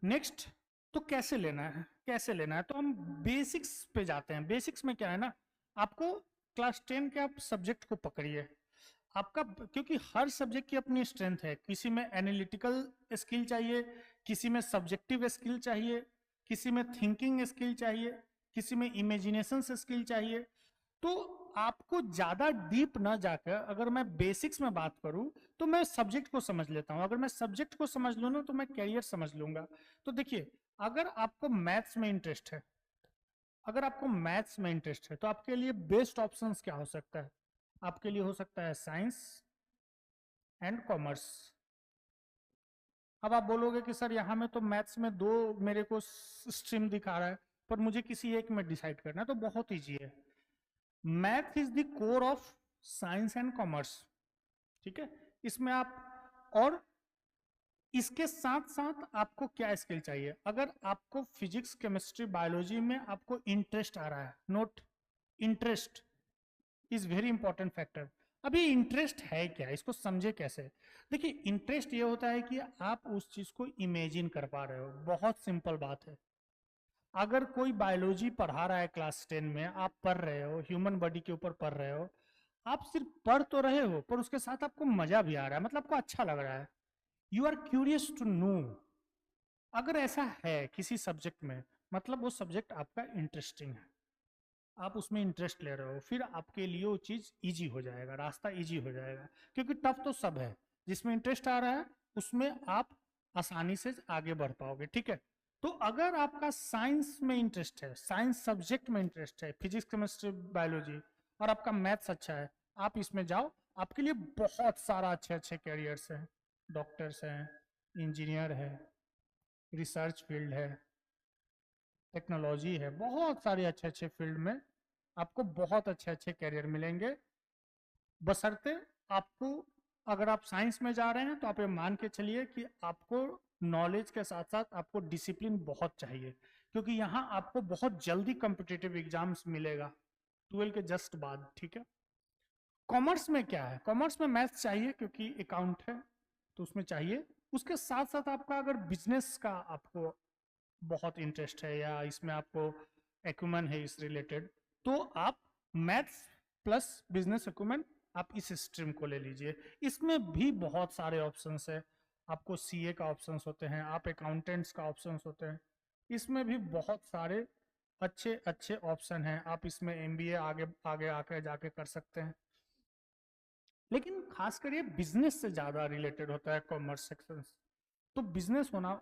Next, तो कैसे लेना है, कैसे लेना है, तो हम बेसिक्स पे जाते हैं। बेसिक्स में क्या है ना, आपको क्लास 10 के आप सब्जेक्ट को पकड़िए। आपका, क्योंकि हर सब्जेक्ट की अपनी स्ट्रेंथ है। किसी में एनालिटिकल स्किल चाहिए, किसी में सब्जेक्टिव स्किल चाहिए, किसी में थिंकिंग स्किल चाहिए, किसी में इमेजिनेशन स्किल चाहिए। तो आपको ज्यादा डीप ना जाकर, अगर मैं बेसिक्स में बात करूं, तो मैं सब्जेक्ट को समझ लेता हूं। अगर मैं सब्जेक्ट को समझ लूं ना, तो मैं कैरियर समझ लूंगा। तो देखिए, अगर आपको मैथ्स में इंटरेस्ट है, अगर आपको मैथ्स में इंटरेस्ट है, तो आपके लिए बेस्ट ऑप्शंस क्या हो सकता है? आपके लिए हो सकता है साइंस एंड कॉमर्स। अब आप बोलोगे कि सर यहाँ में तो मैथ्स में दो मेरे को स्ट्रीम दिखा रहा है, पर मुझे किसी एक में डिसाइड करना है। तो बहुत ईजी है। Math is the core of science and commerce. ठीक है, इसमें आप, और इसके साथ साथ आपको क्या स्किल चाहिए? अगर आपको फिजिक्स, केमिस्ट्री, बायोलॉजी में आपको इंटरेस्ट आ रहा है, note, interest is very important factor. अभी इंटरेस्ट है क्या, इसको समझे कैसे? देखिए, इंटरेस्ट ये होता है कि आप उस चीज को इमेजिन कर पा रहे हो। बहुत सिंपल बात है। अगर कोई बायोलॉजी पढ़ा रहा है क्लास 10 में, आप पढ़ रहे हो, ह्यूमन बॉडी के ऊपर पढ़ रहे हो, आप सिर्फ पढ़ तो रहे हो, पर उसके साथ आपको मजा भी आ रहा है, मतलब आपको अच्छा लग रहा है। You are curious to know. अगर ऐसा है किसी सब्जेक्ट में, मतलब वो सब्जेक्ट आपका इंटरेस्टिंग है, आप उसमें इंटरेस्ट ले रहे हो, फिर आपके लिए वो चीज इजी हो जाएगा, रास्ता इजी हो जाएगा। क्योंकि टफ तो सब है, जिसमें इंटरेस्ट आ रहा है उसमें आप आसानी से आगे बढ़ पाओगे। ठीक है, तो अगर आपका साइंस में इंटरेस्ट है, साइंस सब्जेक्ट में इंटरेस्ट है, फिजिक्स, केमिस्ट्री, बायोलॉजी, और आपका मैथ्स अच्छा है, आप इसमें जाओ। आपके लिए बहुत सारा अच्छे अच्छे कैरियर्स हैं। डॉक्टर्स हैं, इंजीनियर है, रिसर्च फील्ड है, टेक्नोलॉजी है, बहुत सारे अच्छे अच्छे फील्ड में आपको बहुत अच्छे अच्छे कैरियर मिलेंगे। बशर्ते आपको, अगर आप साइंस में जा रहे हैं, तो आप ये मान के चलिए कि आपको नॉलेज के साथ साथ आपको डिसिप्लिन बहुत चाहिए, क्योंकि यहाँ आपको बहुत जल्दी कॉम्पिटिटिव एग्जाम्स मिलेगा 12 के जस्ट बाद। ठीक है, कॉमर्स में क्या है? कॉमर्स में मैथ्स चाहिए, क्योंकि अकाउंट है तो उसमें चाहिए। उसके साथ साथ आपका अगर बिजनेस का आपको बहुत इंटरेस्ट है, या इसमें आपको एक्यूमेन है इस रिलेटेड, तो आप मैथ्स प्लस बिजनेस एक्यूमेन, आप इस स्ट्रीम को ले लीजिए। इसमें भी बहुत सारे ऑप्शंस है। आपको सीए का ऑप्शंस होते हैं, आप अकाउंटेंट्स का ऑप्शंस होते हैं। इसमें भी बहुत सारे अच्छे अच्छे ऑप्शन हैं। आप इसमें एमबीए आगे आगे आकर जाके कर सकते हैं। लेकिन खासकर ये बिजनेस से ज़्यादा रिलेटेड होता है कॉमर्स सेक्शन। तो बिजनेस होना